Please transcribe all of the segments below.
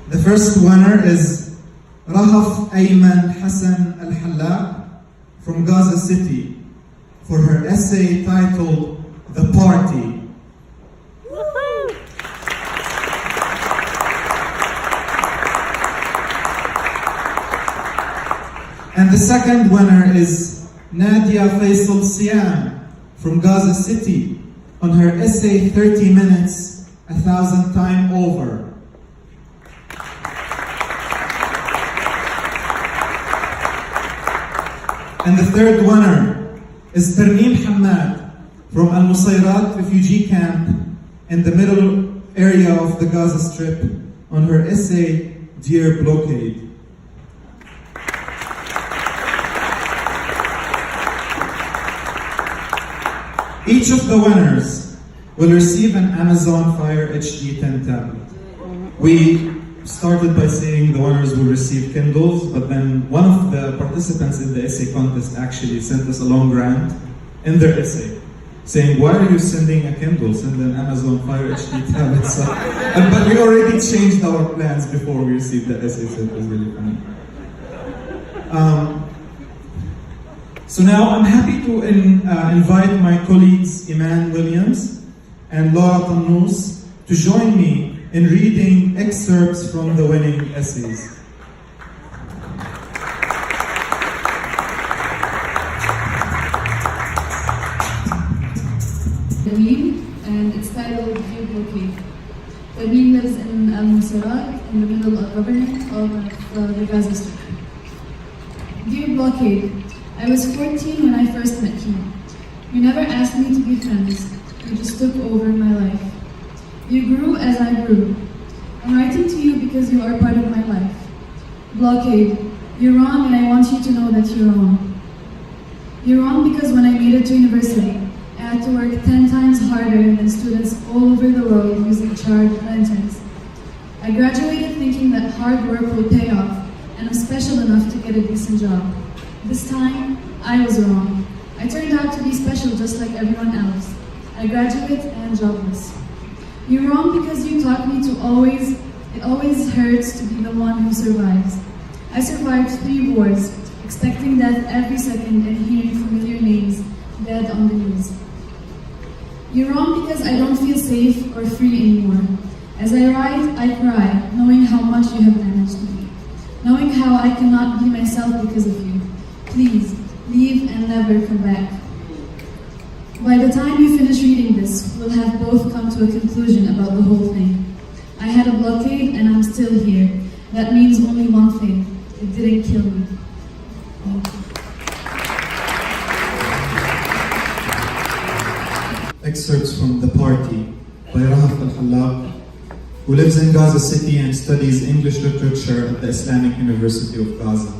The first winner is Rahaf Ayman Hassan Al-Hallaq from Gaza City for her essay titled The Party. And the second winner is Nadia Faisal Siam from Gaza City on her essay 30 Minutes, 1,000 Times Over. And the third winner is Tarneem Hamad from Al Nusayrat refugee camp in the middle area of the Gaza Strip on her essay Dear Blockade. Each of the winners will receive an Amazon Fire HD 10 tablet. We started by saying the winners will receive Kindles, but then one of the participants in the essay contest actually sent us a long rant in their essay, saying, why are you sending a Kindle? Send an Amazon Fire HD tablet. But we already changed our plans before we received the essay, so it was really funny. So now I'm happy to invite my colleagues Iman Williams and Laura Tannous to join me in reading excerpts from the winning essays. And it's titled Dear Blockade. Tarneem lives in Al Nusayrat, in the middle of government of the Gaza Strip. Dear Blockade, I was 14 when I first met you. You never asked me to be friends. You just took over my life. You grew as I grew. I'm writing to you because you are part of my life. Blockade, you're wrong and I want you to know that you're wrong. You're wrong because when I made it to university, I had to work 10 times harder than students all over the world using charged lanterns. I graduated thinking that hard work would pay off and I'm special enough to get a decent job. This time, I was wrong. I turned out to be special just like everyone else. I graduate and jobless. You're wrong because you taught me to it always hurts to be the one who survives. I survived 3 wars, expecting death every second and hearing familiar names dead on the news. You're wrong because I don't feel safe or free anymore. As I write, I cry, knowing how much you have damaged me, knowing how I cannot be myself because of you. Please, leave and never come back. By the time you finish reading this, we'll have both come to a conclusion about the whole thing. I had a blockade and I'm still here. That means only one thing. It didn't kill me. Thank you. Excerpts from The Party by Rahaf Al-Hallaq, who lives in Gaza City and studies English literature at the Islamic University of Gaza.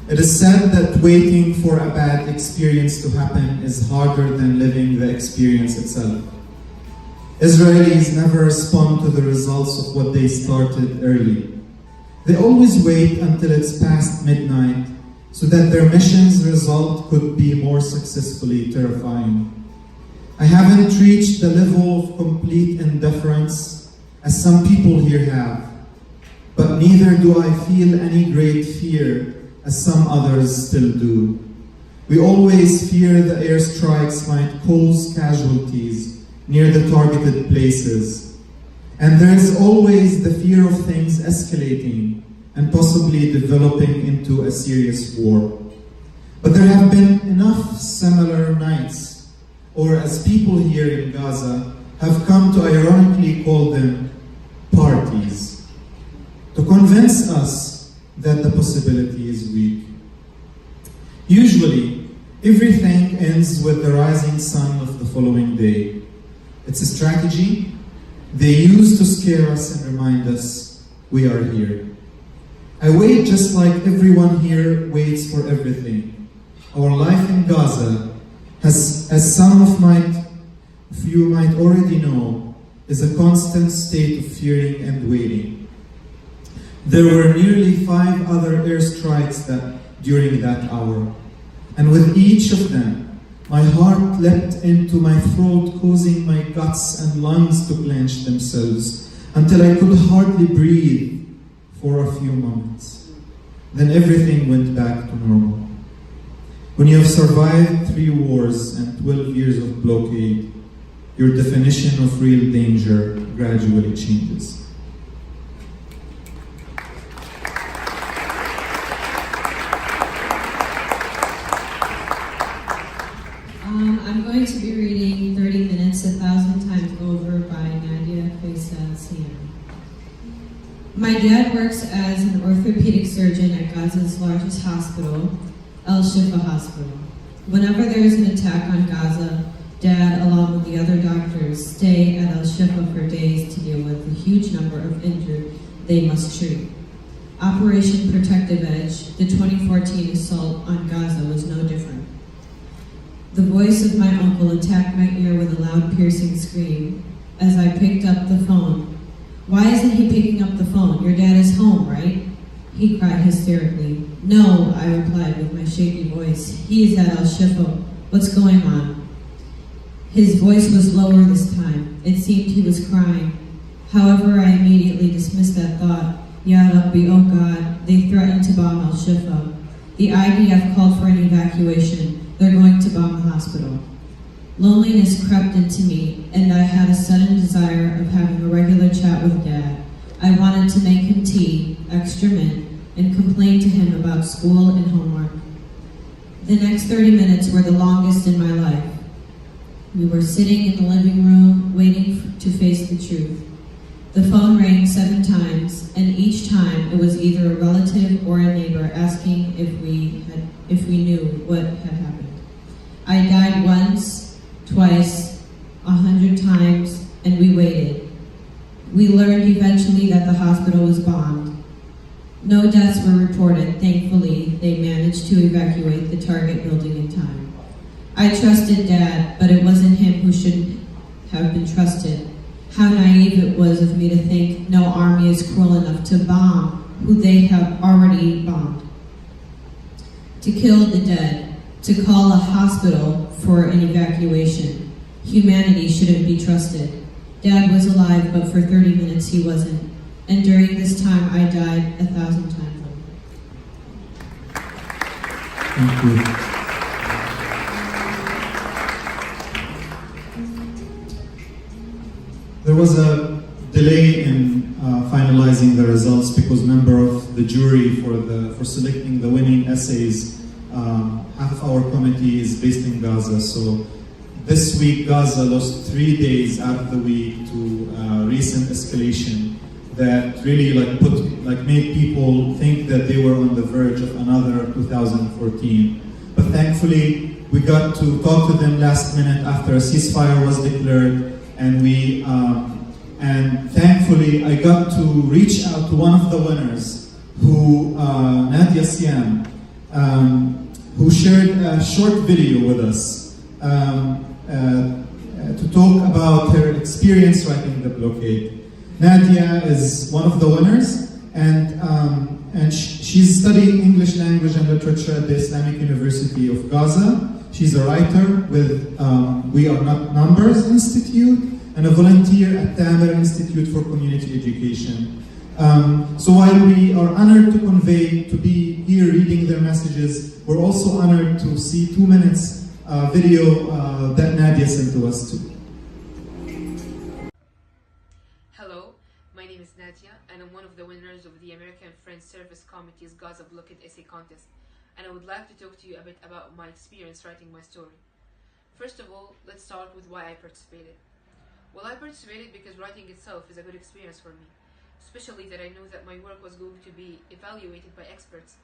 It is said that waiting for a bad experience to happen is harder than living the experience itself. Israelis never respond to the results of what they started early. They always wait until it's past midnight so that their mission's result could be more successfully terrifying. I haven't reached the level of complete indifference as some people here have, but neither do I feel any great fear as some others still do. We always fear the airstrikes might cause casualties near the targeted places. And there is always the fear of things escalating and possibly developing into a serious war. But there have been enough similar nights, or as people here in Gaza have come to ironically call them parties, to convince us that the possibility is weak. Usually, everything ends with the rising sun of the following day. It's a strategy they use to scare us and remind us we are here. I wait just like everyone here waits for everything. Our life in Gaza, as some of you might already know, is a constant state of fearing and waiting. There were nearly 5 other airstrikes during that hour, and with each of them, my heart leapt into my throat, causing my guts and lungs to clench themselves until I could hardly breathe for a few moments. Then everything went back to normal. When you have survived 3 wars and 12 years of blockade, your definition of real danger gradually changes. I'm going to be reading 30 Minutes 1,000 Times Over by Nadia Faisal-Siam. My dad works as an orthopedic surgeon at Gaza's largest hospital, Al Shifa Hospital. Whenever there is an attack on Gaza, Dad, along with the other doctors, stay at Al Shifa for days to deal with the huge number of injured they must treat. Operation Protective Edge, the 2014 assault on Gaza, was no different. The voice of my uncle attacked my ear with a loud, piercing scream as I picked up the phone. "Why isn't he picking up the phone? Your dad is home, right?" He cried hysterically. "No," I replied with my shaky voice. "He is at Al Shifa. What's going on?" His voice was lower this time. It seemed he was crying. However, I immediately dismissed that thought. Ya Rabbi, oh God, they threatened to bomb Al Shifa. The IDF called for an evacuation. They're going to bomb the hospital. Loneliness crept into me, and I had a sudden desire of having a regular chat with Dad. I wanted to make him tea, extra mint, and complain to him about school and homework. The next 30 minutes were the longest in my life. We were sitting in the living room, waiting to face the truth. The phone rang 7 times, and each time it was either a relative or a neighbor asking if we knew what had happened. I died once, twice, 100 times, and we waited. We learned eventually that the hospital was bombed. No deaths were reported. Thankfully, they managed to evacuate the target building in time. I trusted Dad, but it wasn't him who shouldn't have been trusted. How naive it was of me to think no army is cruel enough to bomb who they have already bombed. To kill the dead, to call a hospital for an evacuation. Humanity shouldn't be trusted. Dad was alive, but for 30 minutes he wasn't. And during this time, I died 1,000 times over. Thank you. There was a delay in finalizing the results because member of the jury for selecting the winning essays, half of our committee is based in Gaza. So this week, Gaza lost 3 days out of the week to recent escalation that really made people think that they were on the verge of another 2014. But thankfully, we got to talk to them last minute after a ceasefire was declared, and thankfully I got to reach out to one of the winners, Nadia Siam, who shared a short video with us to talk about her experience writing the blockade. Nadia is one of the winners, and she's studying English language and literature at the Islamic University of Gaza. She's a writer with We Are Not Numbers Institute and a volunteer at Tamer Institute for Community Education. So while we are honored to be here reading their messages, we're also honored to see 2 minutes video that Nadia sent to us too. Hello, my name is Nadia, and I'm one of the winners of the American Friends Service Committee's Gaza Blockade Essay Contest, and I would like to talk to you a bit about my experience writing my story. First of all, let's start with why I participated. Well, I participated because writing itself is a good experience for me, especially that I knew that my work was going to be evaluated by experts.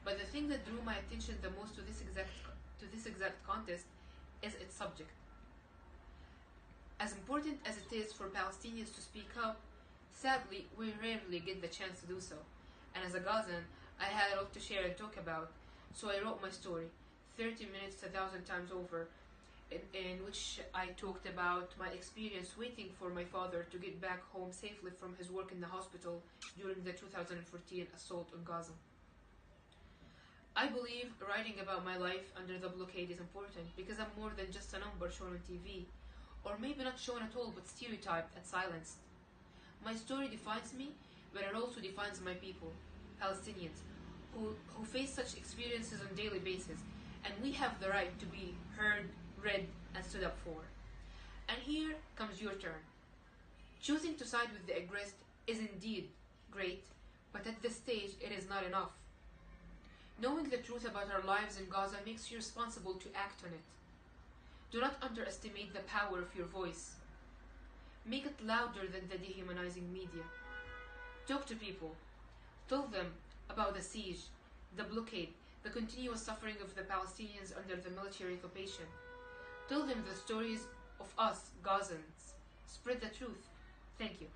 But the thing that drew my attention the most to this exact contest is its subject. As important as it is for Palestinians to speak up, sadly, we rarely get the chance to do so. And as a Gazan, I had a lot to share and talk about, so I wrote my story, 30 minutes 1,000 times over, in which I talked about my experience waiting for my father to get back home safely from his work in the hospital during the 2014 assault on Gaza. I believe writing about my life under the blockade is important because I'm more than just a number shown on TV, or maybe not shown at all but stereotyped and silenced. My story defines me, but it also defines my people, Palestinians, who face such experiences on a daily basis, and we have the right to be heard, read, and stood up for. And here comes your turn. Choosing to side with the aggressed is indeed great, but at this stage it is not enough. Knowing the truth about our lives in Gaza makes you responsible to act on it. Do not underestimate the power of your voice. Make it louder than the dehumanizing media. Talk to people. Tell them about the siege, the blockade, the continuous suffering of the Palestinians under the military occupation. Tell them the stories of us, Gazans. Spread the truth. Thank you.